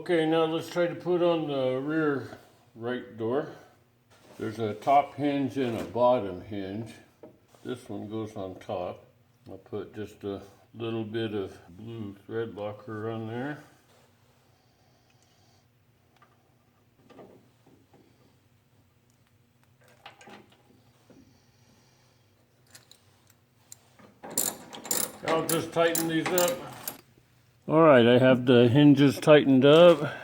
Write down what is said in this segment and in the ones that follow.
Okay, now let's try to put on the rear right door. There's a top hinge and a bottom hinge. This one goes on top. I'll put just a little bit of blue thread locker on there. I'll just tighten these up. Alright, I have the hinges tightened up.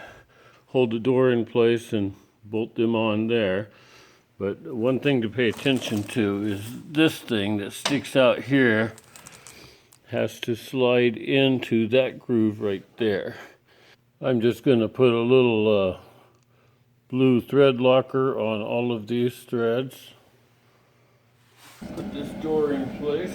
Hold the door in place and bolt them on there. But one thing to pay attention to is this thing that sticks out here has to slide into that groove right there. I'm just going to put a little blue thread locker on all of these threads. Put this door in place.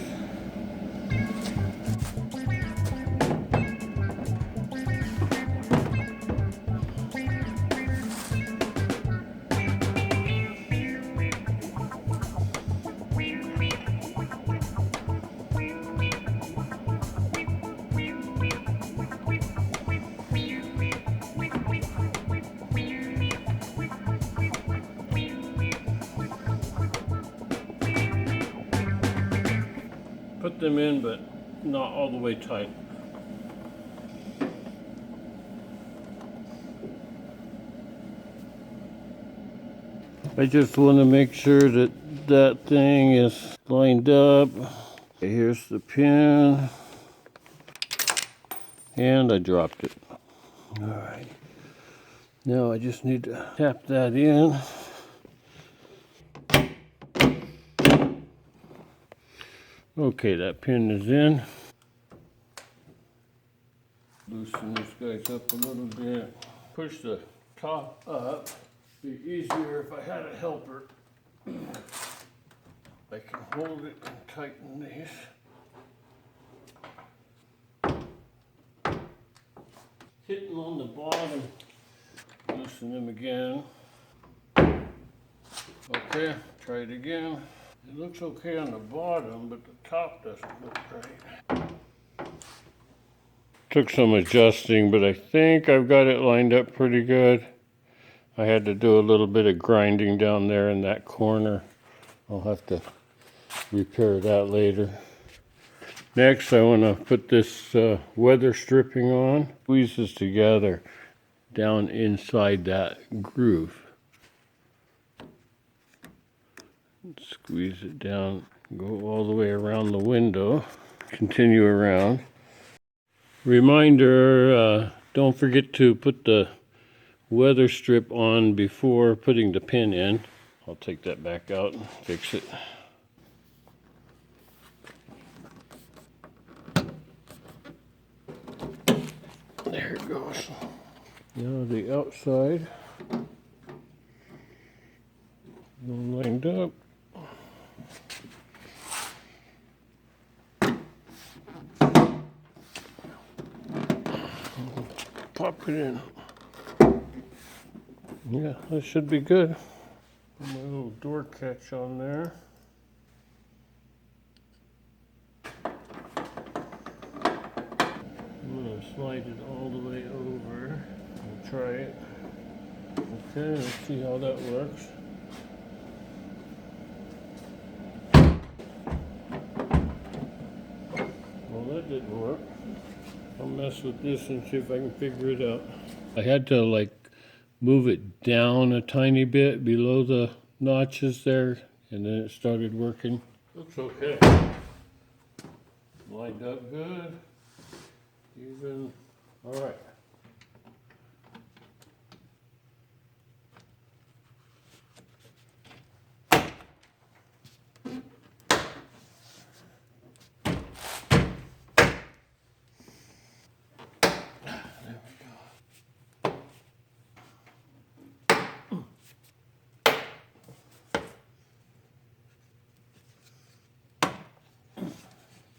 Put them in, but not all the way tight. I just want to make sure that that thing is lined up. Here's the pin. And I dropped it. Alright. Now I just need to tap that in. Okay, that pin is in. Loosen this guys up a little bit. Push the top up. Be easier if I had a helper. I can hold it and tighten these. Hitting on the bottom. Loosen them again. Okay, try it again. It looks okay on the bottom, but the top doesn't look right. Took some adjusting, but I think I've got it lined up pretty good. I had to do a little bit of grinding down there in that corner. I'll have to repair that later. Next, I want to put this weather stripping on. Squeezes together down inside that groove. Squeeze it down, go all the way around the window, continue around. Reminder, don't forget to put the weather strip on before putting the pin in. I'll take that back out and fix it. There it goes. Now the outside, all lined up. Pop it in. Yeah, that should be good. Put my little door catch on there. I'm going to slide it all the way over. I'll try it. Okay, let's see how that works. Well, that didn't work. I'll mess with this and see if I can figure it out. I had to like move it down a tiny bit below the notches there, and then it started working. Looks okay. Lined up good. Even. All right.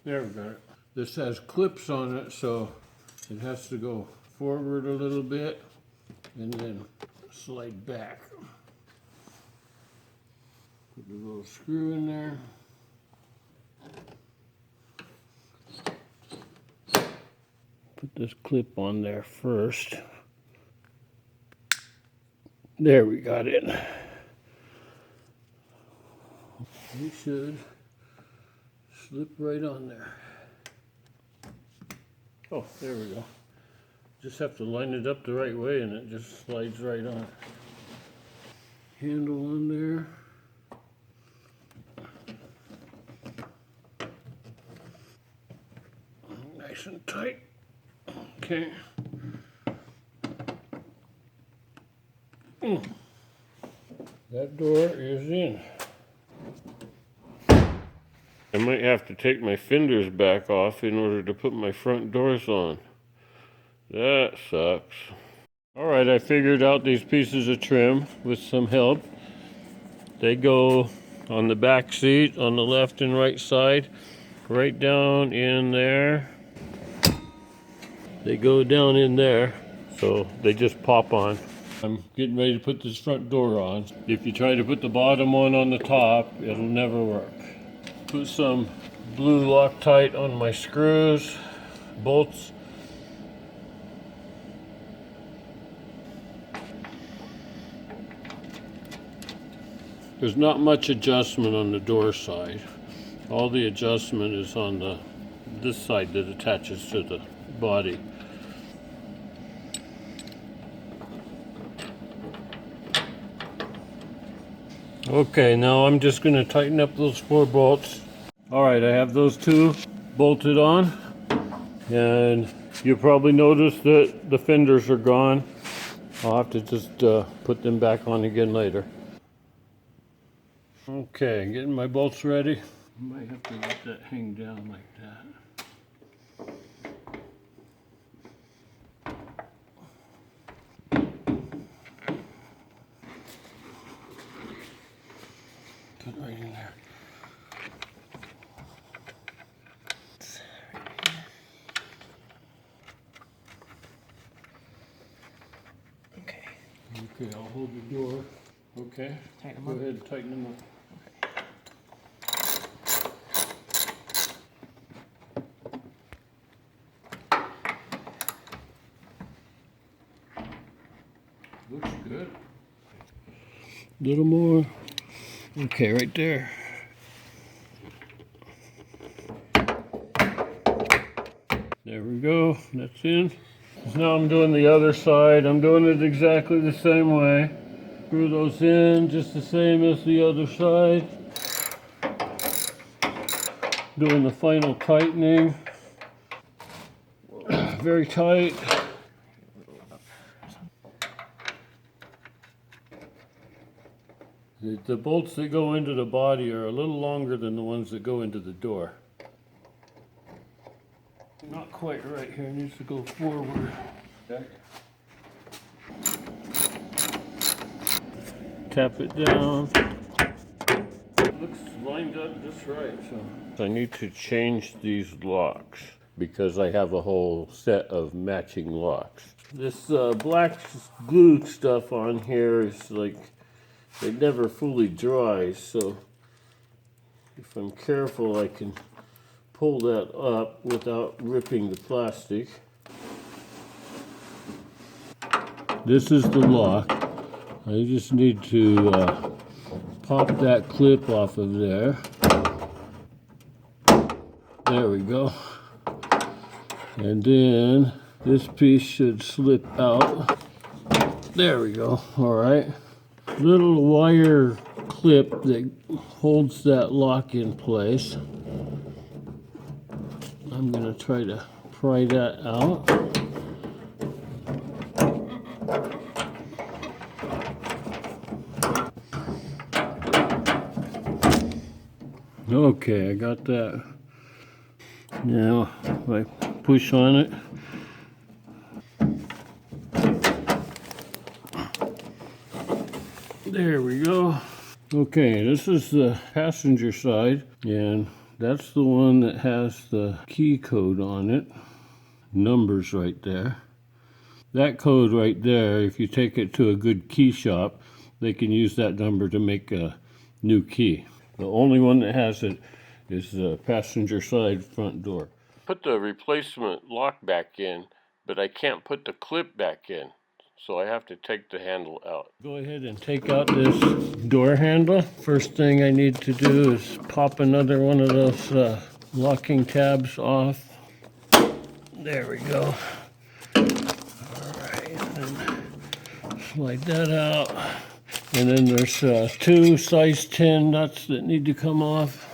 There we got it. This has clips on it, so it has to go forward a little bit and then slide back. Put a little screw in there. Put this clip on there first. There, we got it. We should slip right on there. Oh, there we go. Just have to line it up the right way and it just slides right on. Handle on there. Nice and tight. Okay. That door is in. I might have to take my fenders back off in order to put my front doors on. That sucks. Alright, I figured out these pieces of trim with some help. They go on the back seat on the left and right side, right down in there. They go down in there, so they just pop on. I'm getting ready to put this front door on. If you try to put the bottom one on the top, it'll never work. Put some blue Loctite on my screws, bolts. There's not much adjustment on the door side. All the adjustment is on this side that attaches to the body. Okay, now I'm just going to tighten up those 4 bolts. Alright, I have those 2 bolted on, and you'll probably notice that the fenders are gone. I'll have to just put them back on again later. Okay, getting my bolts ready. I might have to let that hang down like that. Put it right in there. Okay. Okay, I'll hold the door. Okay. Tighten them Go up. ahead and tighten them up. Looks good. Little more. Okay, right there. There we go. That's in. So now I'm doing the other side. I'm doing it exactly the same way. Screw those in just the same as the other side. Doing the final tightening. Very tight. The bolts that go into the body are a little longer than the ones that go into the door. Not quite right here, it needs to go forward. Okay. Tap it down. Looks lined up just right. So I need to change these locks because I have a whole set of matching locks. This black glue stuff on here is like, it never fully dries, so if I'm careful I can pull that up without ripping the plastic. This is the lock. I just need to pop that clip off of there. There we go. And then this piece should slip out. There we go. All right. Little wire clip that holds that lock in place. I'm going to try to pry that out. Okay, I got that. Now, if I push on it, there we go. Okay, this is the passenger side, and that's the one that has the key code on it. Numbers right there. That code right there, if you take it to a good key shop, they can use that number to make a new key. The only one that has it is the passenger side front door. Put the replacement lock back in, but I can't put the clip back in. so I have to take the handle out. Go ahead and take out this door handle. First thing I need to do is pop another one of those locking tabs off. There we go. All right, and slide that out. And then there's 2 size 10 nuts that need to come off.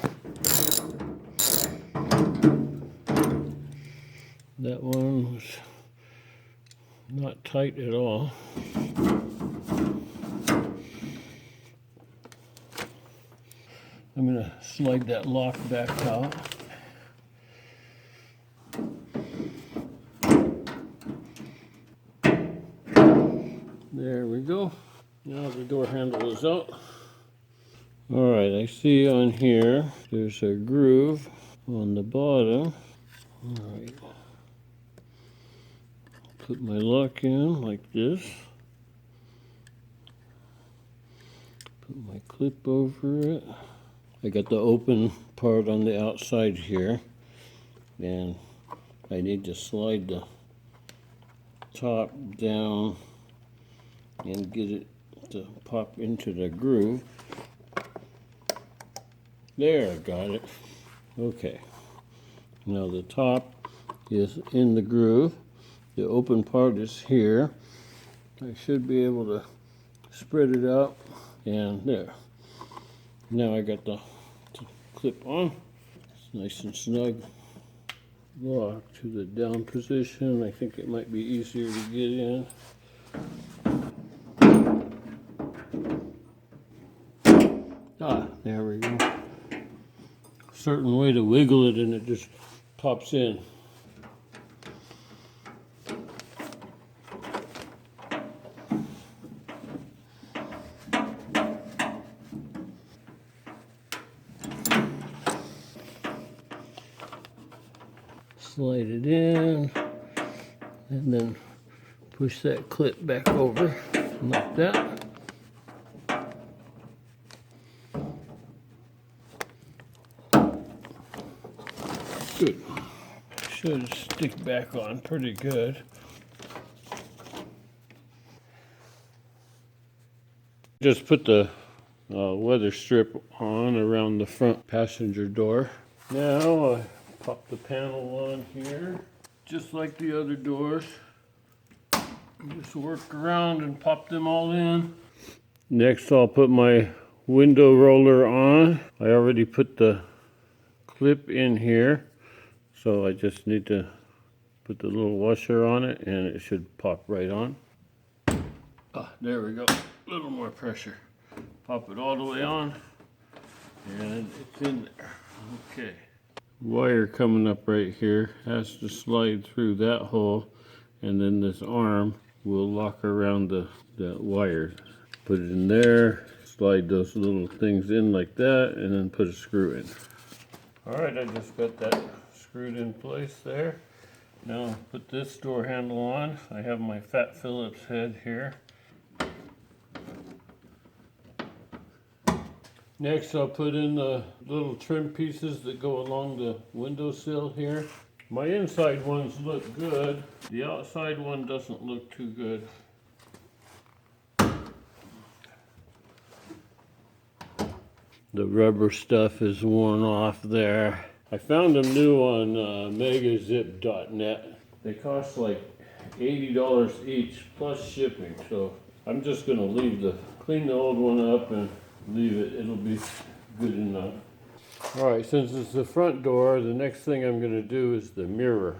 That one was not tight at all. I'm going to slide that lock back out. There we go. Now the door handle is out. All right, I see on here there's a groove on the bottom. All right. Put my lock in like this. Put my clip over it. I got the open part on the outside here, and I need to slide the top down and get it to pop into the groove. There, I got it. Okay. Now the top is in the groove. The open part is here. I should be able to spread it out, and there. Now I got the clip on. It's nice and snug. Lock to the down position. I think it might be easier to get in. Ah, there we go. Certain way to wiggle it and it just pops in. Slide it in and then push that clip back over like that. Good. Should stick back on pretty good. Just put the weather strip on around the front passenger door. Now I pop the panel on here, just like the other doors. Just work around and pop them all in. Next I'll put my window roller on. I already put the clip in here, so I just need to put the little washer on it and it should pop right on. Ah, there we go. A little more pressure. Pop it all the way on and it's in there. Okay. Wire coming up right here has to slide through that hole, and then this arm will lock around that wire. Put it in there, slide those little things in like that, and then put a screw in. Alright, I just got that screwed in place there. Now put this door handle on. I have my Fat Phillips head here. Next I'll put in the little trim pieces that go along the windowsill here. My inside ones look good. The outside one doesn't look too good. The rubber stuff is worn off there. I found them new on megazip.net. They cost like $80 each plus shipping, so I'm just gonna clean the old one up and leave it. It'll be good enough. All right, since it's the front door, the next thing I'm going to do is the mirror.